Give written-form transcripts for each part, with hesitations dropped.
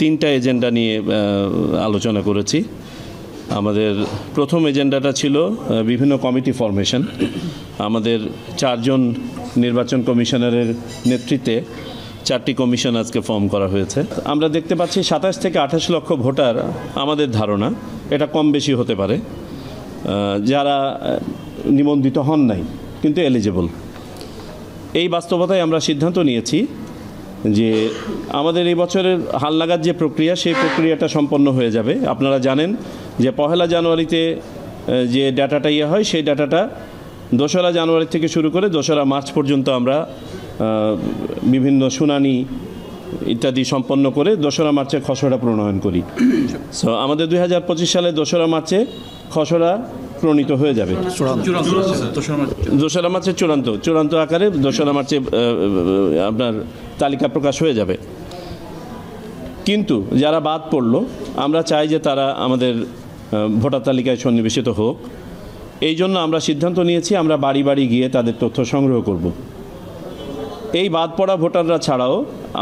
তিনটা এজেন্ডা নিয়ে আলোচনা করেছি। আমাদের প্রথম এজেন্ডাটা ছিল বিভিন্ন কমিটি ফরমেশন। আমাদের 4 জন নির্বাচন কমিশনারের নেতৃত্বে 4টি কমিশন আজকে ফর্ম করা হয়েছে। আমরা দেখতে পাচ্ছি 27 থেকে 28 লক্ষ ভোটার, আমাদের ধারণা এটা কম বেশি হতে পারে, যারা নিবন্ধিত হন নাই কিন্তু এলিজিবল। এই বাস্তবতায় আমরা সিদ্ধান্ত নিয়েছি যে আমাদের এই বছরের হালনাগাদ যে প্রক্রিয়া, সেই প্রক্রিয়াটা সম্পন্ন হয়ে যাবে। আপনারা জানেন যে 1 জানুয়ারিতে যে ডাটাটা হয়, সেই ডাটাটা 2 জানুয়ারি থেকে শুরু করে 2 মার্চ পর্যন্ত আমরা বিভিন্ন শুনানি ইত্যাদি সম্পন্ন করে 2 মার্চে খসড়া প্রণয়ন করি। সো আমাদের 2025 সালে 2 মার্চে খসড়া প্রণীত হয়ে যাবে। 2 মার্চে চূড়ান্ত আকারে 2 মার্চে আপনার তালিকা প্রকাশ হয়ে যাবে। কিন্তু যারা বাদ পড়ল, আমরা চাই যে তারা আমাদের ভোটার তালিকায় সন্নিবেশিত হোক। এই জন্য আমরা সিদ্ধান্ত নিয়েছি আমরা বাড়ি বাড়ি গিয়ে তাদের তথ্য সংগ্রহ করব। এই বাদ পড়া ভোটাররা ছাড়াও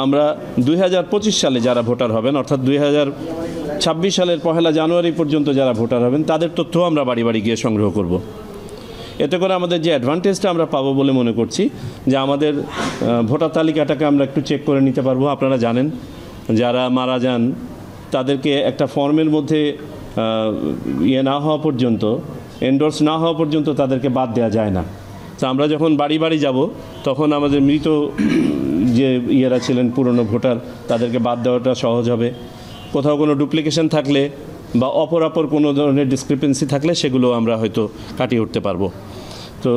আমরা 2025 সালে যারা ভোটার হবেন, অর্থাৎ 2026 সালের 1 জানুয়ারি পর্যন্ত যারা ভোটার হবেন, তাদের তথ্যও আমরা বাড়ি বাড়ি গিয়ে সংগ্রহ করব। এতে করে আমাদের যে অ্যাডভান্টেজটা আমরা পাবো বলে মনে করছি, যে আমাদের ভোটার তালিকাটাকে আমরা একটু চেক করে নিতে পারবো। আপনারা জানেন যারা মারা যান তাদেরকে একটা ফর্মের মধ্যে না হওয়া পর্যন্ত, এন্ডোর্স না হওয়া পর্যন্ত তাদেরকে বাদ দেওয়া যায় না। তো আমরা যখন বাড়ি বাড়ি যাব, তখন আমাদের মৃত যে ছিলেন পুরনো ভোটার, তাদেরকে বাদ দেওয়াটা সহজ হবে। কোথাও কোনো ডুপ্লিকেশন থাকলে বা অপরাপর কোনো ধরনের ডিসক্রিপেন্সি থাকলে সেগুলো আমরা হয়তো কাটিয়ে উঠতে পারবো। তো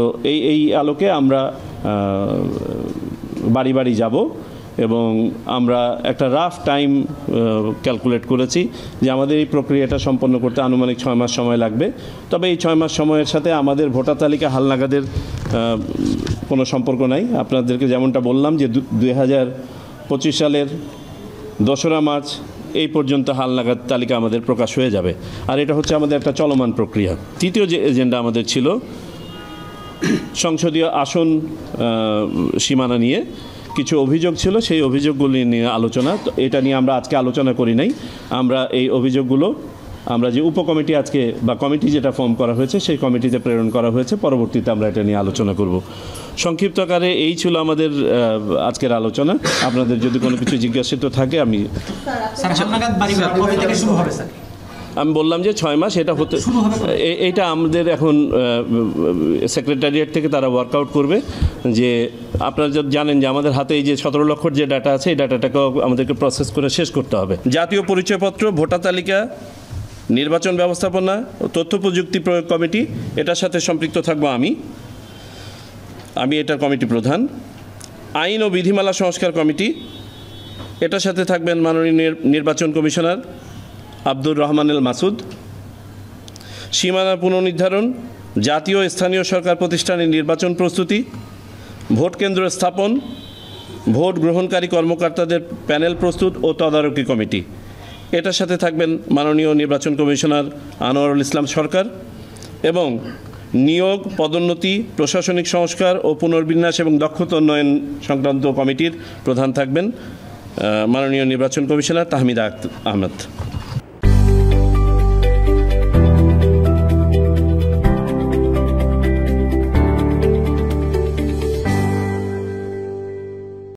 এই আলোকে আমরা বাড়ি বাড়ি যাব এবং আমরা একটা রাফ টাইম ক্যালকুলেট করেছি যে আমাদের এই প্রক্রিয়াটা সম্পন্ন করতে আনুমানিক 6 মাস সময় লাগবে। তবে এই 6 মাস সময়ের সাথে আমাদের ভোটার তালিকা হালনাগাদের কোনো সম্পর্ক নাই। আপনাদেরকে যেমনটা বললাম যে 2025 সালের 2 মার্চ এই পর্যন্ত হালনাগাদ তালিকা আমাদের প্রকাশ হয়ে যাবে। আর এটা হচ্ছে আমাদের একটা চলমান প্রক্রিয়া। তৃতীয় যে এজেন্ডা আমাদের ছিল সংসদীয় আসন সীমানা নিয়ে কিছু অভিযোগ ছিল, সেই অভিযোগগুলি নিয়ে আলোচনা। তো এটা নিয়ে আমরা আজকে আলোচনা করি নাই। আমরা এই অভিযোগগুলো আমরা যে উপকমিটি আজকে বা কমিটি যেটা ফর্ম করা হয়েছে, সেই কমিটিতে প্রেরণ করা হয়েছে। পরবর্তীতে আমরা এটা নিয়ে আলোচনা করব। সংক্ষিপ্ত আকারে এই ছিল আমাদের আজকের আলোচনা। আপনাদের যদি কোনো কিছু জিজ্ঞাসিত থাকে আমি বললাম যে 6 মাস এটা হতে, এইটা আমাদের এখন সেক্রেটারিয়েট থেকে তারা ওয়ার্কআউট করবে। যে আপনারা জানেন যে আমাদের হাতে এই যে 17 লক্ষর যে ডাটা আছে, এই ডাটাটাকেও আমাদেরকে প্রসেস করে শেষ করতে হবে। জাতীয় পরিচয়পত্র, ভোটার তালিকা, নির্বাচন ব্যবস্থাপনা ও তথ্য প্রযুক্তি প্রয়োগ কমিটি, এটার সাথে সম্পৃক্ত থাকবো আমি এটার কমিটি প্রধান। আইন ও বিধিমালা সংস্কার কমিটি, এটার সাথে থাকবেন মাননীয় নির্বাচন কমিশনার আব্দুর রহমান এল মাসুদ। সীমানা পুনর্নির্ধারণ, জাতীয় স্থানীয় সরকার প্রতিষ্ঠানের নির্বাচন প্রস্তুতি, ভোট কেন্দ্র স্থাপন, ভোট গ্রহণকারী কর্মকর্তাদের প্যানেল প্রস্তুত ও তদারকি কমিটি, এটার সাথে থাকবেন মাননীয় নির্বাচন কমিশনার আনোয়ারুল ইসলাম সরকার। এবং নিয়োগ, পদোন্নতি, প্রশাসনিক সংস্কার ও পুনর্বিন্যাস এবং দক্ষতা উন্নয়ন সংক্রান্ত কমিটির প্রধান থাকবেন মাননীয় নির্বাচন কমিশনার তাহমিদা আহমেদ।